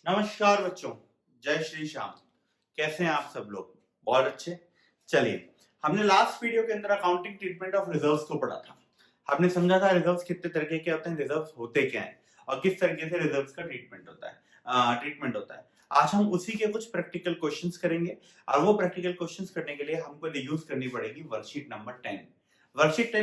नमस्कार बच्चों, जय श्री श्याम। कैसे हैं आप सब लोग? बहुत अच्छे। चलिए, हमने लास्ट वीडियो के अंदर अकाउंटिंग ट्रीटमेंट ऑफ रिजर्व्स को पढ़ा था। हमने समझा था रिजर्व्स कितने तरीके के होते हैं, रिजर्व्स होते क्या हैं और किस तरीके से रिजर्व्स का ट्रीटमेंट होता है। आज हम उसी के कुछ प्रैक्टिकल क्वेश्चंस करेंगे और वो प्रैक्टिकल क्वेश्चंस करने के लिए हमको यूज करनी पड़ेगी वर्कशीट नंबर 10। वर्कशीट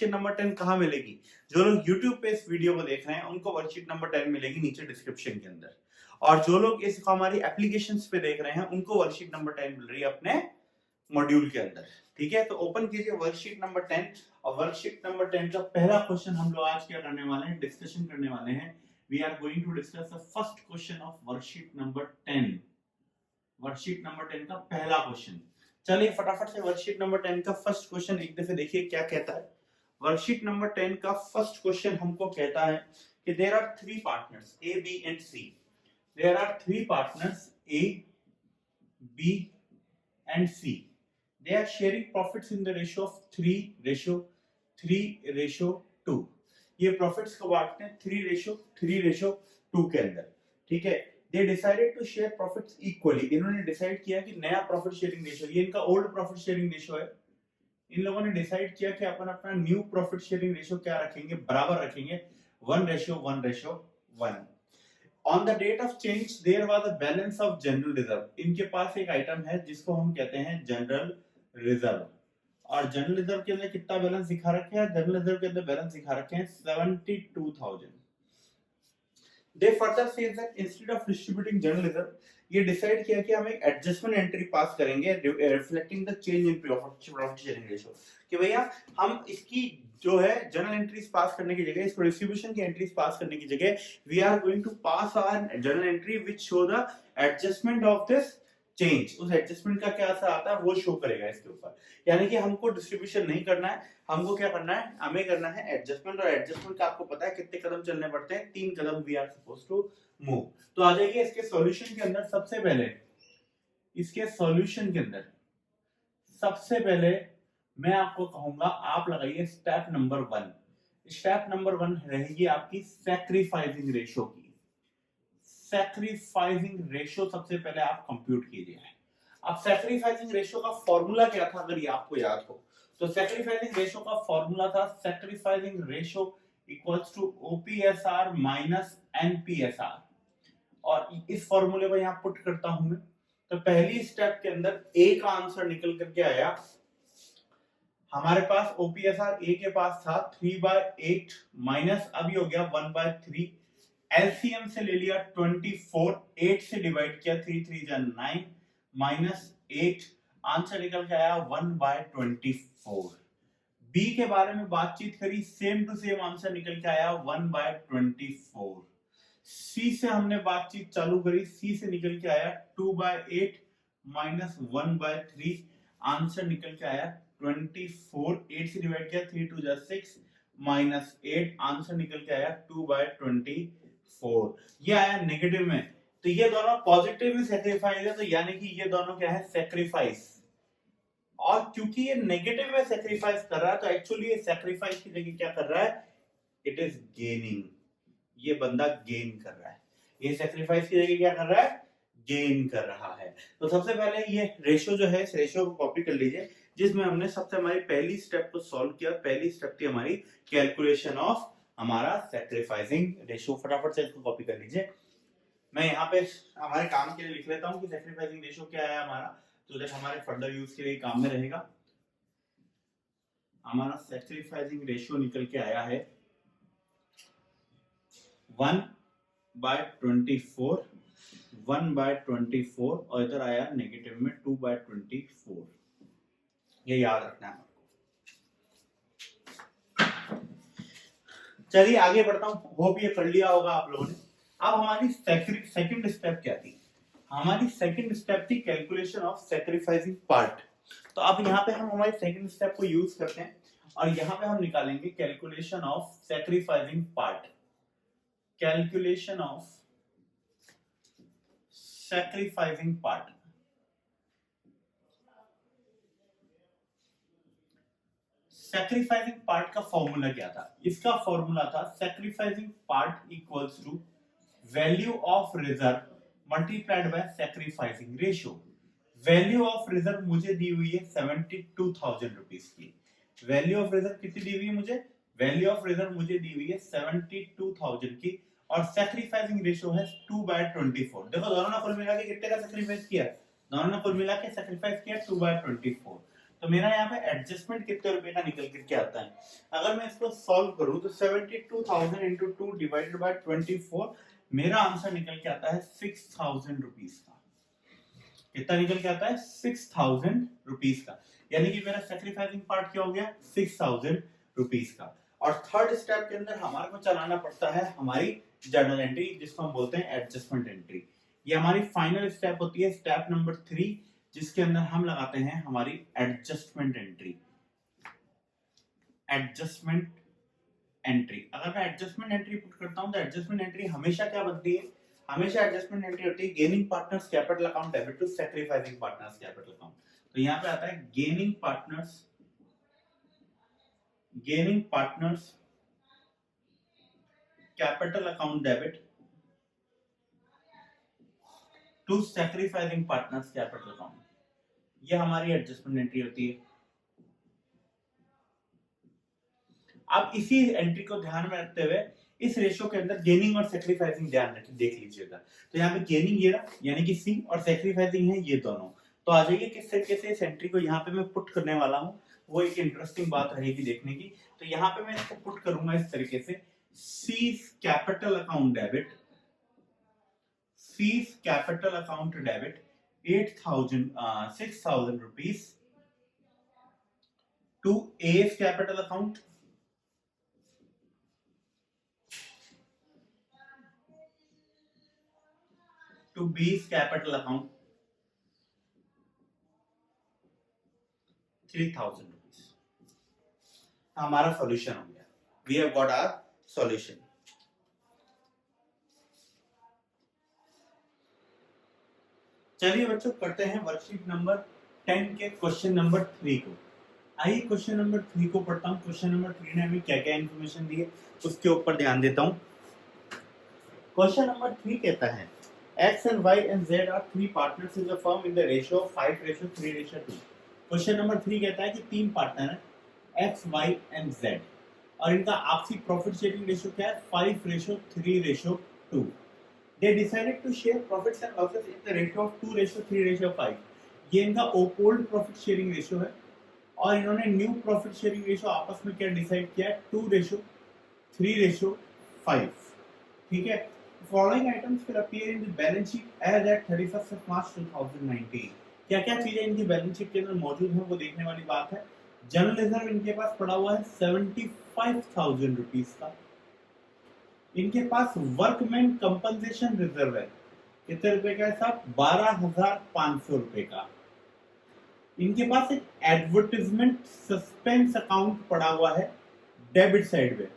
नंबर 10 कहाँ मिलेगी? जो लोग यूट्यूब पे इस वीडियो को देख रहे हैं उनको वर्कशीट नंबर 10 मिलेगी नीचे डिस्क्रिप्शन के अंदर, और जो लोग इस हमारी एप्लीकेशंस पे देख रहे हैं उनको वर्कशीट नंबर 10 मिल रही है अपने मॉड्यूल के अंदर। ठीक है, तो ओपन कीजिए वर्कशीट नंबर 10 और वर्कशीट नंबर 10 का पहला क्वेश्चन हम लोग आज क्या करने वाले हैं, डिस्कशन करने वाले हैं। We are going to discuss the first question of worksheet number 10। Worksheet number 10 का पहला क्वेश्चन। चलिए फटाफट से वर्कशीट नंबर 10 का फर्स्ट क्वेश्चन एक दफे देखिए क्या कहता है। वर्कशीट नंबर 10 का फर्स्ट क्वेश्चन हमको कहता है कि there are three partners A B and C. There are three partners A, B and C. They are sharing profits in the ratio of 3:2. ये profits को बांटते हैं 3:2 के अंदर। ठीक है, they decided to share profits equally. इन्होंने decide किया कि नया प्रॉफिट शेयरिंग रेशियो, ये इनका ओल्ड प्रॉफिट शेयरिंग रेशियो है। इन लोगों ने डिसाइड किया कि अपन अपना न्यू प्रॉफिट शेयरिंग रेशियो क्या रखेंगे, बराबर रखेंगे 1:1:1। On the date of change there was a balance of general reserve. इनके पास एक आइटम है जिसको हम कहते हैं जनरल रिजर्व, और जनरल रिजर्व के अंदर कितना बैलेंस दिखा रखे हैं? जनरल रिजर्व के अंदर बैलेंस दिखा रखे हैं 72,000। They further say that instead of distributing general reserve, ये डिसाइड किया कि हम एक एडजस्टमेंट एंट्री पास करेंगे reflecting the change in profit sharing ratio, कि भैया हम इसकी जो है जनरल एंट्रीज पास करने की जगह, इसको डिस्ट्रीब्यूशन की एंट्रीज पास करने की जगह we are going to pass our general entry which show the adjustment of this change. उस एडजस्टमेंट का क्या असर आता है वो शो करेगा इसके ऊपर। यानी कि हमको डिस्ट्रीब्यूशन नहीं करना है, हमको क्या करना है, हमें करना है एडजस्टमेंट। और एडजस्टमेंट का आपको पता है कितने कदम चलने पड़ते हैं? 3 कदम we are supposed to move. तो आ जाइए इसके सॉल्यूशन के अंदर। सबसे पहले इसके सॉल्यूशन के अंदर सबसे पहले मैं आपको कहूंगा आप लगाइए स्टेप नंबर 1। स्टेप नंबर 1 रहेगी आपकी सैक्रिफाइसिंग रेशियो की। सैक्रिफाइसिंग रेशियो सबसे पहले आप कंप्यूट कीजिए। अब सैक्रिफाइसिंग रेशियो का फॉर्मूला क्या था अगर ये आपको याद हो तो सैक्रिफाइसिंग रेशियो का फॉर्मूला था sacrificing ratio equals to OPSR minus NPSR, और इस फॉर्मूले को यहां पुट करता हूं मैं। तो पहली स्टेप के अंदर ए का आंसर निकल करके आया हमारे पास, ओपीएसआर ए के पास था 3/8 माइनस अभी हो गया 1/3। एलसीएम से ले लिया 24, 8 से डिवाइड किया 3 3 जा 9 माइनस 8, आंसर निकल के आया 1/24। बी के बारे में बातचीत करी, सेम टू सेम आंसर निकल के आया 1/24। सी से हमने बातचीत चालू करी, सी से निकल के आया 2/8 माइनस 1/3, आंसर निकल के आया 24। 8 से डिवाइड किया 3 2 जा 6 माइनस 8, आंसर निकल के आया 2/24। ये आया नेगेटिव में, तो ये दोनों पॉजिटिव में सैक्रिफाइस है, तो यानी कि ये दोनों क्या है, सैक्रिफाइस। और क्योंकि ये नेगेटिव में सैक्रिफाइस कर रहा है तो एक्चुअली ये सैक्रिफाइस की जगह क्या कर रहा है, इट इज गेनिंग। ये बंदा गेन कर रहा है, ये सैक्रिफाइस की जगह क्या कर रहा है, गेन कर रहा है। तो सबसे पहले ये रेशियो जो है, इस रेशियो को कॉपी कर लीजिए जिसमें हमने सबसे हमारी पहली स्टेप को सॉल्व किया। पहली स्टेप थी हमारी कैलकुलेशन ऑफ हमारा सैक्रिफाइसिंग रेशियो। फटाफट से इसको कॉपी कर लीजिए। मैं यहाँ पे हमारे काम के लिए लिख लेता हूँ कि सैक्रिफाइसिंग रेशियो क्या है हमारा, तो दैट हमारे फर्दर यूज के लिए काम में रहेगा। हमारा सैक्रिफाइसिंग रेशियो निकल के आया है 1/24, 1/24 और इधर आया नेगेटिव में 2/24। ये याद रखना है आपको। चलिए आगे बढ़ता हूं, होप ये कर लिया होगा आप लोगों ने। अब हमारी सेकंड स्टेप क्या थी? हमारी सेकंड स्टेप थी कैलकुलेशन ऑफ सैक्रिफाइसिंग पार्ट। तो अब यहाँ पे हम हमारी सेकंड स्टेप को यूज करते हैं और यहाँ पे हम निकालेंगे calculation of sacrificing part. Calculation of sacrificing part. Sacrificing part का फॉर्मूला क्या था? इसका फॉर्मूला था sacrificing part equals to value of reserve multiplied by sacrificing ratio. Value of reserve मुझे दी हुई है 72,000 रुपीस की। वैल्यू ऑफ रिजर्व कितनी दी हुई है मुझे? वैल्यू ऑफ रिजर्व मुझे दी हुई है 72,000 की और सैक्रिफाइसिंग रेशियो है 2/24। देखो दोनों ने कुल मिला के कितने का सैक्रिफाइस किया? दोनों ने कुल मिला के सैक्रिफाइस किया 2/24। तो मेरा यहाँ पे एडजस्टमेंट कितने रुपए का निकल करके आता है? अगर मैं इसको सॉल्व करूं तो 72,000 इंटू 2 डिवाइडेड बाय 24, मेरा आंसर निकल के आता है 6,000 रुपीस का। कितना निकल के आता है? 6,000 रुपीस का। यानी कि मेरा सैक्रिफाइसिंग पार्ट क्या हो गया? 6,000 रुपीस का। और थर्ड स्टेप के अंदर हमारे को चलाना पड़ता है हमारी जर्नल एंट्री, जिसको हम बोलते हैं एडजस्टमेंट एंट्री। ये हमारी फाइनल स्टेप होती है, स्टेप नंबर 3, जिसके अंदर हम लगाते हैं हमारी एडजस्टमेंट एंट्री। एडजस्टमेंट एंट्री, अगर मैं एडजस्टमेंट एंट्री पुट करता हूं तो एडजस्टमेंट एंट्री हमेशा क्या बनती है? हमेशा एडजस्टमेंट एंट्री होती है gaining partners capital account debit to sacrificing partners capital account. तो यहां पे आता है gaining partners capital account debit to sacrificing partners capital account. ये हमारी एडजस्टमेंट एंट्री होती है। अब इसी एंट्री को ध्यान में रखते हुए इस रेशियो के अंदर गेनिंग और सैक्रिफाइसिंग ध्यान रखिए, देख लीजिएगा। तो यहाँ पे गेनिंग ये रहा, यानी कि सी, और सैक्रिफाइसिंग है ये दोनों। तो आ जाइए किस तरीके से इस एंट्री को यहाँ पे मैं पुट करने वाला हूँ, वो एक इंटरेस्टिंग बात रहेगी देखने की। तो यहाँ पे मैं इसको पुट करूंगा इस तरीके से, C capital account debit, C capital account debit 6,000 rupees to A capital account to B's capital account 3,000 rupees। हमारा सॉल्यूशन हो गया। We have got our solution। चलिए बच्चों करते हैं वर्कशीट नंबर 10 के क्वेश्चन नंबर 3 को। आइए क्वेश्चन नंबर 3 को पढ़ता हूँ। क्वेश्चन नंबर 3 ने हमें क्या क्या इन्फॉर्मेशन दी है उसके ऊपर ध्यान देता हूँ। क्वेश्चन नंबर 3 कहता है X and Y and Z are three partners in the firm in the ratio of 5:3:2। Question number 3 कहता है कि तीन पार्टनर हैं X, Y and Z और इनका आपसी प्रॉफिट शेयरिंग रेशियो क्या है? 5:3:2। They decided to share profits and losses in the ratio of 2:3:5। ये इनका ओल्ड प्रॉफिट शेयरिंग रेशियो है और इन्होंने न्यू प्रॉफिट शेयरिंग रेशियो आपस में क्या डिसाइड किया है? 2:3:5। ठीक है। Following items will appear in the balance sheet as at 31st of March 2019। क्या क्या चीजें इनकी बैलेंस शीट के अंदर मौजूद हैं वो देखने वाली बात है। जनरल रिजर्व इनके पास पड़ा हुआ है 75,000 रुपीस का। इनके पास वर्कमैन कंपनसेशन रिजर्व है, कितने रुपए का है साहब? 12,500 रुपए का। इनके पास एक एडवर्टाइजमेंट सस्पेंस अकाउंट पड़ा हुआ है डेबिट साइड पे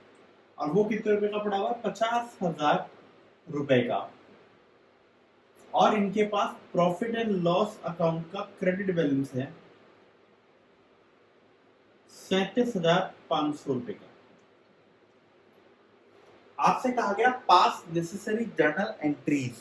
और वो कितने रुपए का पड़ा हुआ है? 50,000 रुपए का। और इनके पास प्रॉफिट एंड लॉस अकाउंट का क्रेडिट बैलेंस है 37,500 रुपए का। आपसे कहा गया पास नेसेसरी जर्नल एंट्रीज।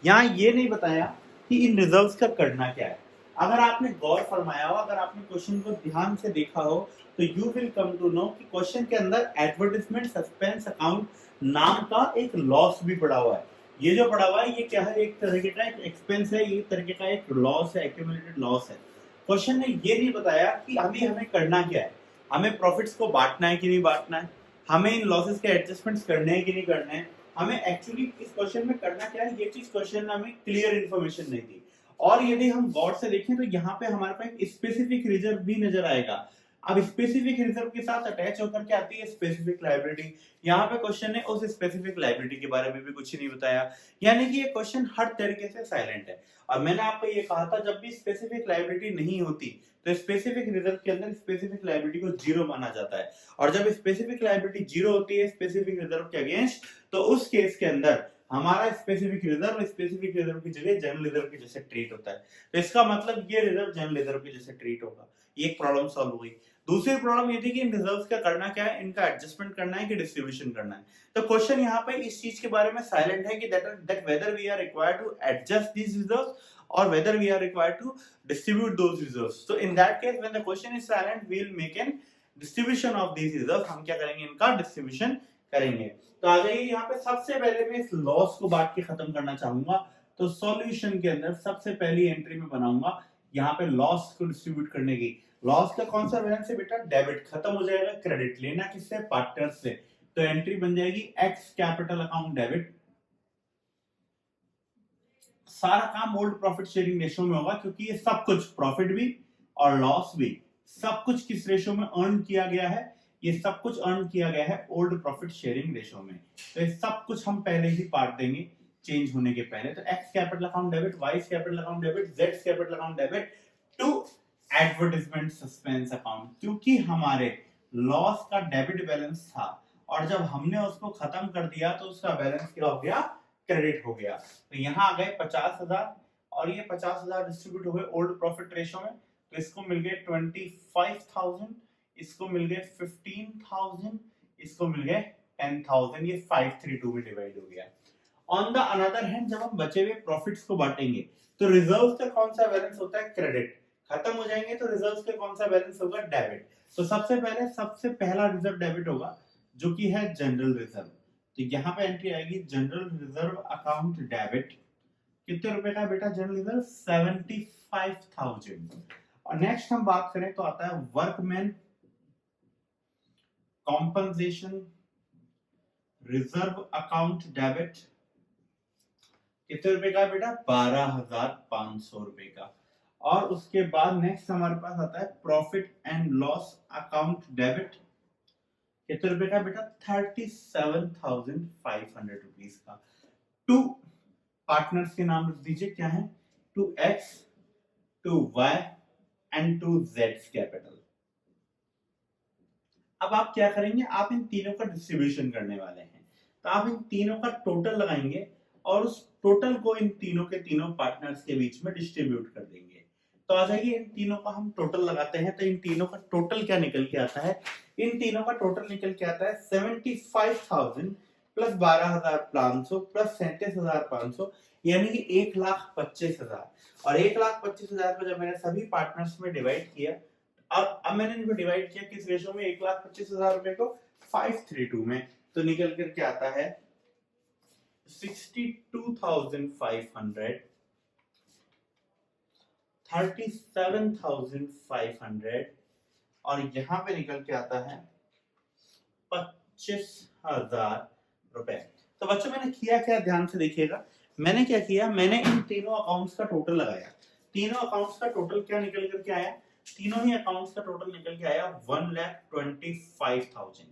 यहां ये नहीं बताया कि इन रिजर्व्स का करना क्या है। अगर आपने गौर फरमाया हो, अगर आपने क्वेश्चन को ध्यान से देखा हो तो you will come to know कि क्वेश्चन के अंदर एडवर्टाइजमेंट सस्पेंस अकाउंट नाम का एक लॉस भी पड़ा हुआ है। ये जो पड़ा हुआ है ये क्या है? एक तरीके का एक एक्सपेंस है, ये तरीके का एक लॉस है, एक्यूमुलेटेड लॉस है। क्वेश्चन ने ये नहीं बताया कि हमें करना क्या है, हमें प्रॉफिट्स को बांटना है कि नहीं बांटना है, हमें इन लॉसेस के एडजस्टमेंट्स करने हैं कि नहीं करने हैं, हमें एक्चुअली इस क्वेश्चन में करना क्या है, ये चीज क्वेश्चन ने हमें क्लियर इन्फॉर्मेशन नहीं दी। और यदि हम गौर से देखें तो यहाँ पे हमारे पास एक स्पेसिफिक रिजर्व भी नजर आएगा। अब स्पेसिफिक रिजर्व के साथ अटैच होकर के आती है स्पेसिफिक लायबिलिटी। यहाँ पे क्वेश्चन ने उस स्पेसिफिक लायबिलिटी के बारे में भी कुछ नहीं बताया, यानी कि ये क्वेश्चन हर तरीके से साइलेंट है। और मैंने आपको ये कहा था जब भी स्पेसिफिक लायबिलिटी नहीं होती तो स्पेसिफिक रिजर्व के अंदर स्पेसिफिक लायबिलिटी को जीरो माना जाता है, और जब स्पेसिफिक लायबिलिटी जीरो होती है स्पेसिफिक रिजर्व के अगेंस्ट तो उस केस के अंदर हमारा स्पेसिफिक रिजर्व की जगह जनरल रिजर्व के जैसे ट्रीट होता है, तो इसका मतलब ये रिजर्व जनरल रिजर्व के जैसे ट्रीट होगा। ये एक प्रॉब्लम सॉल्व हो गई। दूसरी प्रॉब्लम ये थी कि इन रिजर्व्स का करना क्या है, इनका एडजस्टमेंट करना है कि डिस्ट्रीब्यूशन करना है। तो क्वेश्चन यहाँ पे इस चीज के बारे में साइलेंट है कि that whether we are required to adjust these reserves or whether we are required to distribute those reserves. So in that case, when the question is silent, we will make an distribution of these reserves. हम क्या करेंगे, इनका distribution करेंगे। तो आ जाइए यहाँ पे सबसे पहले मैं इस लॉस को बांट के खत्म करना चाहूंगा। तो सॉल्यूशन के अंदर सबसे पहली एंट्री में बनाऊंगा यहाँ पे लॉस को डिस्ट्रीब्यूट करने की। लॉस का कौन सा बैलेंस है बेटा, डेबिट, खत्म हो जाएगा क्रेडिट, लेना किससे, पार्टनर से। तो एंट्री बन जाएगी एक्स कैपिटल अकाउंट डेबिट। सारा काम ओल्ड प्रॉफिट शेयरिंग रेशियो में होगा क्योंकि ये सब कुछ प्रॉफिट भी और लॉस भी सब कुछ किस रेशियो में अर्न किया गया है, ये सब कुछ अर्न किया गया है ओल्ड प्रॉफिट शेयरिंग रेशियो में। तो ये सब कुछ हम पहले ही पार्ट देंगे चेंज होने के पहले। तो X capital account debit, Y capital account debit, Z capital account debit to advertisement suspense account, क्योंकि हमारे लॉस का डेबिट बैलेंस था और जब हमने उसको खत्म कर दिया तो उसका बैलेंस क्या हो गया, क्रेडिट हो गया। तो यहाँ आ गए 50,000 और ये 50,000 डिस्ट्रीब्यूट हो गए ओल्ड प्रॉफिट रेशियो में। तो इसको मिल गए 25,000, इसको मिल गए 15,000, इसको मिल गए 10,000। ये 532 में डिवाइड हो गया। ऑन द अनदर हैंड जब हम बचे हुए प्रॉफिट्स को बांटेंगे तो रिजर्व्स का कौन सा बैलेंस होता है, क्रेडिट, खत्म हो जाएंगे तो रिजर्व्स का कौन सा बैलेंस होगा, डेबिट। तो सबसे पहला रिजर्व डेबिट होगा जो कि है जनरल रिजर्व। तो यहाँ पे एंट्री आएगी जनरल रिजर्व अकाउंट डेबिट। कितने रुपए का बेटा जनरल रिजर्व, 75,000। और नेक्स्ट हम बात करें तो आता है workman compensation reserve account debit. कितने रुपए का बेटा, 12,500 रुपए का। और उसके बाद नेक्स्ट हमारे पास आता है profit and loss account debit. कितने रुपए का बेटा, 37,500 रुपीस का। टू पार्टनर्स के नाम लिख दीजिए, क्या है, to X, to Y and to Z capital. अब आप क्या करेंगे, आप इन तीनों का डिस्ट्रीब्यूशन करने वाले हैं। तो आप इन तीनों का टोटल लगाएंगे और उस टोटल को इन तीनों के तीनों पार्टनर्स के बीच में डिस्ट्रीब्यूट कर देंगे। तो आ जाइए इन तीनों का हम टोटल लगाते हैं। तो इन तीनों का टोटल क्या निकल के आता है, इन तीनों का टोटल निकल के आता है 75,000 प्लस 12,500 प्लस 37,500 यानी कि 1,25,000। और 1,25,000 को जब मैंने सभी पार्टनर्स में डिवाइड किया, अब मैंने इनको डिवाइड किया किस रेशियो में, 1,25,000 रुपए को 532 में, तो निकल कर क्या आता है 62,500, 37,500 और यहाँ पे निकल के आता है 25,000 रुपए। तो बच्चों मैंने किया क्या, ध्यान से देखिएगा। मैंने क्या किया, मैंने इन तीनों अकाउंट्स का टोटल लगाया। तीनों अकाउंट्स का टोटल क्या निकल करके आया, तीनों ही अकाउंट्स का टोटल निकल के आया 1,25,000।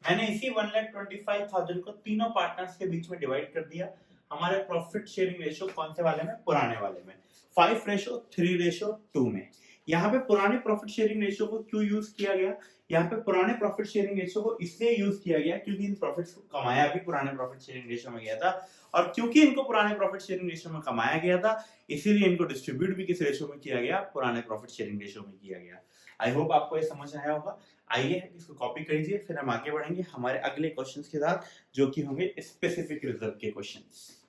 मैंने इसी 1,25,000 को तीनों पार्टनर्स के बीच में डिवाइड कर दिया। हमारे प्रॉफिट शेयरिंग रेशियो कौन से वाले में, पुराने वाले में, 5:3:2 में। यहाँ पे पुराने प्रॉफिट शेयरिंग रेशियो को क्यों यूज किया गया, यहाँ पे पुराने प्रॉफिट शेयरिंग रेशियो को इसलिए यूज किया गया क्योंकि इन प्रॉफिट्स को कमाया भी पुराने प्रॉफिट शेयरिंग रेशियो में गया था, और क्योंकि इनको पुराने प्रॉफिट शेयरिंग रेशियो में कमाया गया था इसीलिए इनको डिस्ट्रीब्यूट भी किस रेशियो में किया गया, पुराने प्रॉफिट शेयरिंग रेशियो में किया गया। आई होप आपको ये समझ आया होगा। आइए इसको कॉपी करिए, फिर हम आगे बढ़ेंगे हमारे अगले क्वेश्चंस के साथ जो कि होंगे स्पेसिफिक रिजर्व के क्वेश्चंस।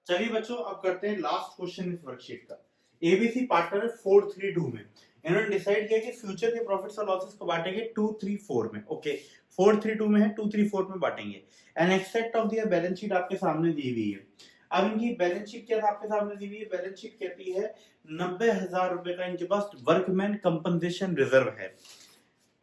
चलिए बच्चों अब करते हैं लास्ट क्वेश्चन इस वर्कशीट का। एबीसी पार्टनर 4:3:2 में इन्होंने डिसाइड किया कि फ्यूचर के प्रॉफिट्स और लॉसेस को बांटेंगे 2:3:4 में। ओके 4:3:2 में है, 2:3:4 में बांटेंगे। An extract of their balance sheet आपके सामने दी हुई है। अब इनकी बैलेंस शीट क्या आपके सामने दी हुई है, बैलेंस शीट कहती है 90,000 रुपए का इनके पास वर्कमैन कंपनसेशन रिजर्व है।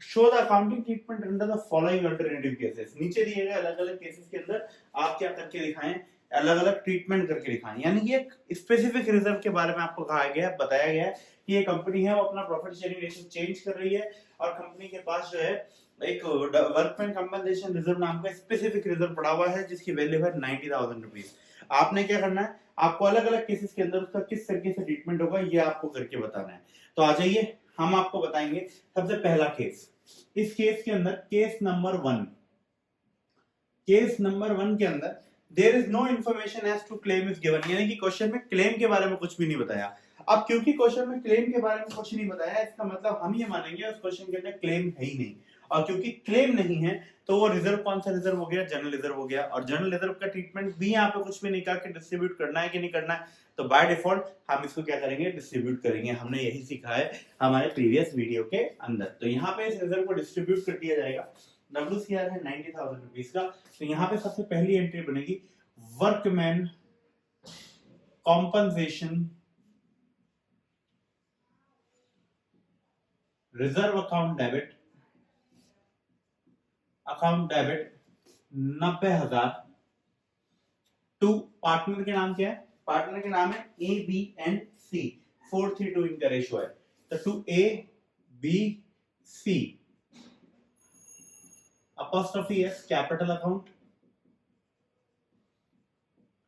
Show the accounting treatment under the following alternative cases. नीचे दिए गए अलग-अलग केसेस के अंदर आप क्या करके दिखाएं, अलग-अलग ट्रीटमेंट करके दिखाएं। यानी कि एक स्पेसिफिक रिजर्व के बारे में आपको कहा गया है, बताया गया है कि ये कंपनी है वो अपना प्रॉफिट शेयरिंग रेशियो चेंज कर रही है और कंपनी के पास जो है एक वर्कमैन कंपनसेशन रिजर्व नाम का स्पेसिफिक रिजर्व पड़ा हुआ है जिसकी वैल्यू है 90,000 रुपीस। आपने क्या करना है, आपको अलग-अलग केसेस के अंदर उसका किस तरीके से ट्रीटमेंट होगा ये आपको करके बताना है। तो आ जाइए हम आपको बताएंगे सबसे पहला केस। इस केस के अंदर केस नंबर 1, केस नंबर 1 के अंदर there is no information as to claim is given, यानी कि क्वेश्चन में क्लेम के बारे में कुछ भी नहीं बताया। अब क्योंकि क्वेश्चन में क्लेम के बारे में कुछ नहीं बताया, इसका मतलब हम ये मानेंगे उस क्वेश्चन के अंदर क्लेम है ही नहीं, और क्योंकि क्लेम नहीं है तो वो रिजर्व कौन सा रिजर्व हो गया, जनरल रिजर्व हो गया। और जनरल रिजर्व का ट्रीटमेंट भी यहाँ पे कुछ भी नहीं कहा कि डिस्ट्रीब्यूट करना है कि नहीं करना है, तो बाय डिफॉल्ट हम इसको क्या करेंगे, डिस्ट्रीब्यूट करेंगे। हमने यही सीखा है हमारे प्रीवियस वीडियो के अंदर। तो यहाँ पे इस रिजर्व को डिस्ट्रीब्यूट कर दिया जाएगा। WCR है 90,000 रुपीज का। तो यहाँ पे सबसे पहली एंट्री बनेगी workman compensation reserve account debit 90,000 to partner के नाम क्या है, पार्टनर के नाम है ए बी एंड सी, 4:3 इनका रेशियो है। तो to A B C apostrophe s capital account,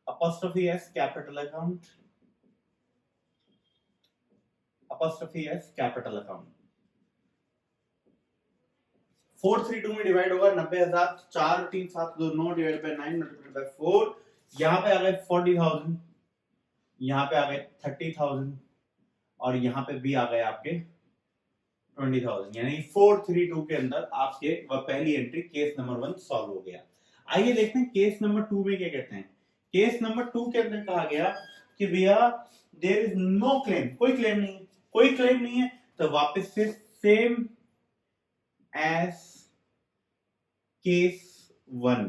apostrophe s capital account, apostrophe s capital account। 432 में डिवाइड होगा 90,000, 4 3 7 2 9 डिवाइड बाय 9 मल्टीप्लाइड बाय 4, यहाँ पे आ गए 40,000, यहाँ पे आ गए 30,000, और यहाँ पे भी आ गए आपके 20,000, यानी 432 के अंदर आपके वह पहली एंट्री केस नंबर 1 सॉल्व हो गया। आइए देखते हैं केस नंबर 2 में क्या कहते हैं। केस नंबर 2 के अंदर कहा गया कि भैया देयर इज नो क्लेम, कोई क्लेम नहीं है, कोई क्लेम नहीं है, तो वापस से same as case 1,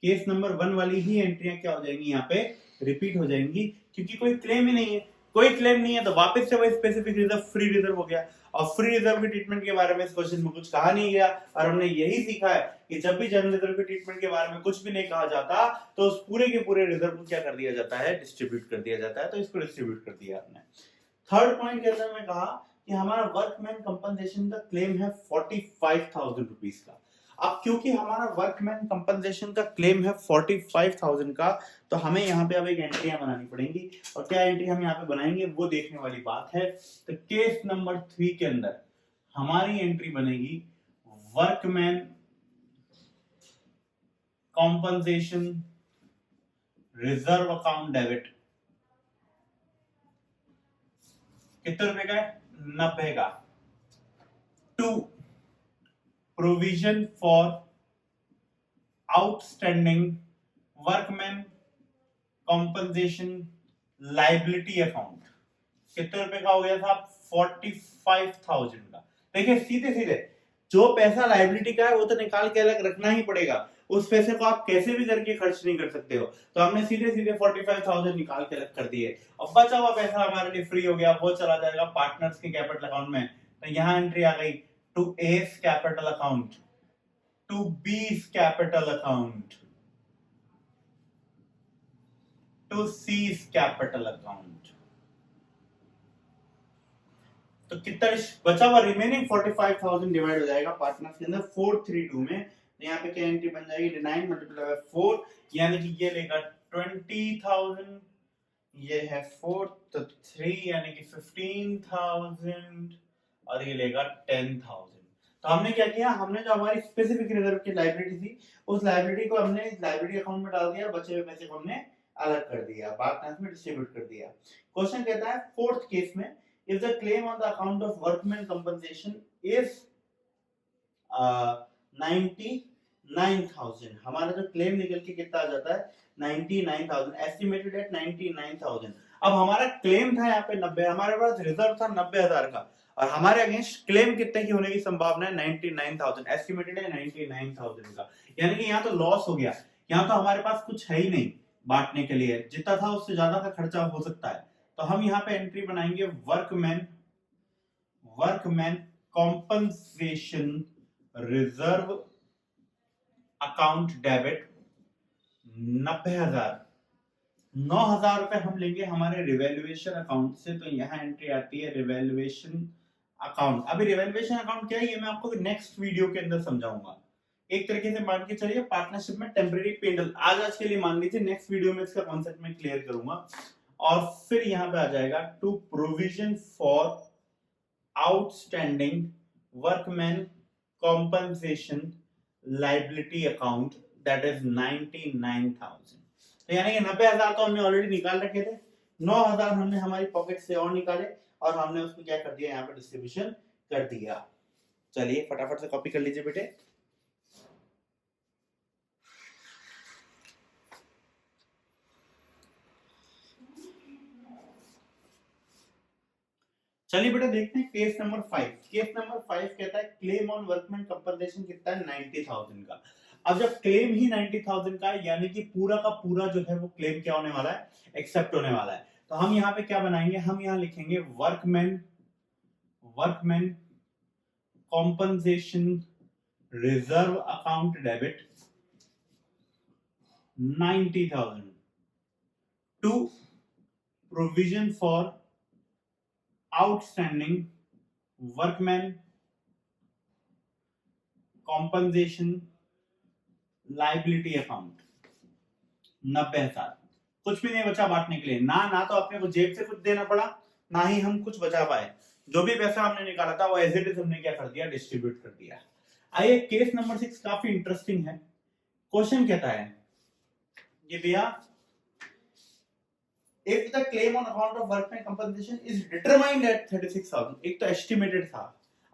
case number 1 वाली ही एंट्रियां क्या हो जाएंगी, यहाँ पे रिपीट हो जाएंगी, क्योंकि कोई क्लेम ही नहीं है, कोई क्लेम नहीं है, तो वापस से वही स्पेसिफिक रिजर्व फ्री रिजर्व हो गया। और फ्री रिजर्व के ट्रीटमेंट के बारे में इस क्वेश्चन में कुछ कहा नहीं गया, और हमने यही सीखा है कि जब भी जनरल रिजर्व के ट्रीटमेंट के बारे में कुछ भी नहीं कहा जाता तो उस पूरे के पूरे रिजर्व को क्या कर दिया जाता है, डिस्ट्रीब्यूट कर दिया जाता है। तो इसको डिस्ट्रीब्यूट कर दिया आपने। थर्ड पॉइंट के अंदर मैं कहा कि हमारा वर्कमैन कंपनसेशन का क्लेम है 45,000 रुपीस का। अब क्योंकि हमारा वर्कमैन कंपनसेशन का क्लेम है 45,000 का, तो हमें यहाँ पे अब एक एंट्रियां बनानी पड़ेंगी, और क्या एंट्री हम यहाँ पे बनाएंगे वो देखने वाली बात है। तो केस नंबर 3 के अंदर हमारी एंट्री बनेगी workman compensation reserve account debit, कितने रुपए का है, 90 का, to provision for outstanding workman compensation liability account, कितने रुपए का हो गया था, 45,000 का। देखिए सीधे सीधे जो पैसा लाइबिलिटी का है वो तो निकाल के अलग रखना ही पड़ेगा, उस पैसे को आप कैसे भी करके खर्च नहीं कर सकते हो, तो हमने सीधे सीधे 45,000 निकाल के अलग कर दिए। अब बचा हुआ पैसा हमारे लिए फ्री हो गया, वो चला जाएगा पार्टनर्स के कैपिटल अकाउंट में। तो यहाँ एंट्री आ गई to A's capital account, to B's capital account, to C's capital account. तो कितना बचा हुआ रिमेनिंग 45,000 डिवाइड हो जाएगा पार्टनर्स के अंदर 432 में। तो यहाँ पे क्या एंट्री बन जाएगी, 9 मल्टीप्लाई बाय 4, यानी कि ये लेगा 20,000, ये है 4 तो 3 यानी कि 15,000, और ये लेगा 10,000। तो हमने क्या किया, हमने जो हमारी स्पेसिफिक रिजर्व की लाइबिलिटी थी उस लाइबिलिटी को हमने इस लाइबिलिटी अकाउंट में डाल दिया, बचे हुए पैसे को हमने अलग कर दिया, पार्टनर्स में डिस्ट्रीब्यूट कर दिया। क्वेश्चन कहता है फोर्थ केस में, if the claim on the account of workman compensation is 99,000, हमारा जो क्लेम निकल के कितना आ जाता है 99,000, एस्टिमेटेड एट 99,000। अब हमारा क्लेम था यहाँ पे 90, हमारे पास रिजर्व था 90,000 का, और हमारे अगेंस्ट क्लेम कितने की होने की संभावना है 99,000, एस्टिमेटेड है 99,000 का, यानी कि यहाँ तो लॉस हो गया, यहाँ तो हमारे पास कुछ है ही नहीं बांटने के लिए, जितना था उससे ज्यादा का खर्चा हो सकता है। तो हम यहाँ पे एंट्री बनाएंगे workman compensation reserve account debit 90,000, 9,000 रुपए हम लेंगे हमारे रिवैल्यूएशन अकाउंट से। तो यहाँ एंट्री आती है रिवैल्यूएशन अकाउंट। अभी रिवैल्यूएशन अकाउंट क्या है ये मैं आपको नेक्स्ट वीडियो के अंदर समझाऊंगा। एक तरीके से मान के चलिए पार्टनरशिप में टेम्परेरी पेंडल, आज के लिए मान लीजिए, नेक्स्ट वीडियो में इसका कॉन्सेप्ट में क्लियर करूंगा। और फिर यहां पे आ जाएगा to provision for outstanding workman compensation liability account that is 99,000। तो यानी कि 90,000 तो हमने ऑलरेडी निकाल रखे थे, 9,000 हमने हमारी पॉकेट से और निकाले और हमने उसको क्या कर दिया, यहाँ पे डिस्ट्रीब्यूशन कर दिया। चलिए फटाफट से कॉपी कर लीजिए बेटे। चलिए बेटा देखते हैं केस नंबर 5। केस नंबर 5 कहता है क्लेम ऑन वर्कमैन कंपनसेशन कितना है, 90,000 का। अब जब क्लेम ही 90,000 का है यानी कि पूरा का पूरा जो है वो क्लेम क्या होने वाला है, एक्सेप्ट होने वाला है। तो हम यहाँ पे क्या बनाएंगे, हम यहाँ लिखेंगे workman compensation reserve account debit 90,000 to provision for outstanding workman compensation liability account 90,000। कुछ भी नहीं बचा बांटने के लिए, ना तो अपने को जेब से कुछ देना पड़ा, ना ही हम कुछ बचा पाए। जो भी पैसा हमने निकाला था वो एज इट इज हमने क्या कर दिया, डिस्ट्रीब्यूट कर दिया। आइए केस नंबर 6 काफी इंटरेस्टिंग है। क्वेश्चन कहता है ये भैया, if the claim on account of workman compensation is determined at 36,000, एक तो एस्टिमेटेड था।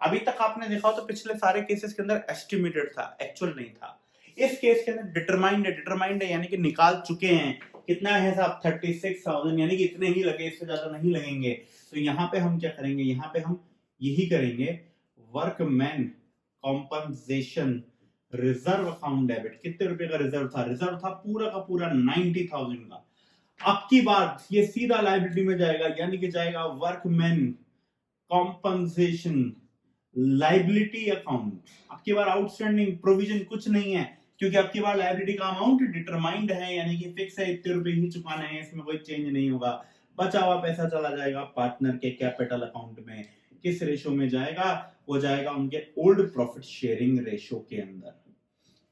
अभी तक आपने देखा हो तो पिछले सारे केसेस के अंदर एस्टिमेटेड था, एक्चुअल नहीं था। इस केस के अंदर डिटरमाइंड है यानी कि निकाल चुके हैं। कितना है साहब, 36,000, यानी कि इतने ही लगे, इससे ज्यादा नहीं लगेंगे। तो यहाँ पे हम क्या करेंगे, यहाँ पे हम यही करेंगे, workman compensation reserve account debit. कितने रुपए का रिजर्व था, रिजर्व था पूरा का पूरा 90,000 का। अब की बार ये सीधा लायबिलिटी में जाएगा, यानी कि जाएगा वर्कमैन कॉम्पनसेशन लायबिलिटी अकाउंट। अब की बार आउटस्टैंडिंग प्रोविजन कुछ नहीं है, क्योंकि अब की बार लायबिलिटी का अमाउंट डिटरमाइंड है, यानी कि फिक्स है, इतने रुपए ही चुकाने हैं, इसमें कोई चेंज नहीं होगा। बचा हुआ पैसा चला जाएगा पार्टनर के कैपिटल अकाउंट में। किस रेशो में जाएगा, वो जाएगा उनके ओल्ड प्रॉफिट शेयरिंग रेशो के अंदर।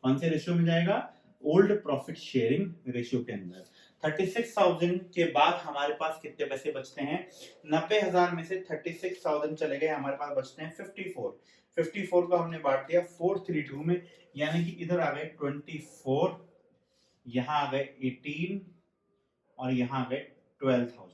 कौन से रेशो में जाएगा, ओल्ड प्रॉफिट शेयरिंग रेशो के अंदर। 36,000 के बाद हमारे पास कितने पैसे बचते हैं, 90,000 में से 36,000 चले गए, हमारे पास बचते हैं 54 को हमने बांट दिया 432 में, यानी कि इधर आ गए 24, यहां आ गए 18 और यहां आ गए 12,000।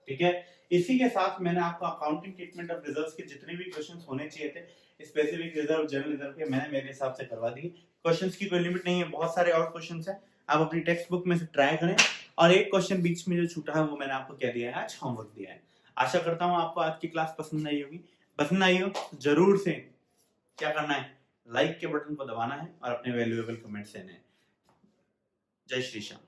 ठीक है, इसी के साथ मैंने आपको अकाउंटिंग ट्रीटमेंट ऑफ रिजर्व्स के जितने भी क्वेश्चंस होने चाहिए थे स्पेसिफिक रिजर्व, जनरल रिजर्व के, मैंने मेरे हिसाब से करवा दिए। क्वेश्चंस की कोई लिमिट नहीं है, बहुत सारे और क्वेश्चंस हैं, आप अपनी टेक्स्ट बुक में से ट्राई करें। और एक क्वेश्चन बीच में जो छूटा है वो मैंने आपको क्या दिया है, आज होमवर्क दिया है। आशा करता हूँ आपको आज की क्लास पसंद आई होगी। पसंद आई हो जरूर से क्या करना है, लाइक के बटन को दबाना है और अपने वैल्यूएबल कमेंट्स देने हैं। जय श्री श्याम।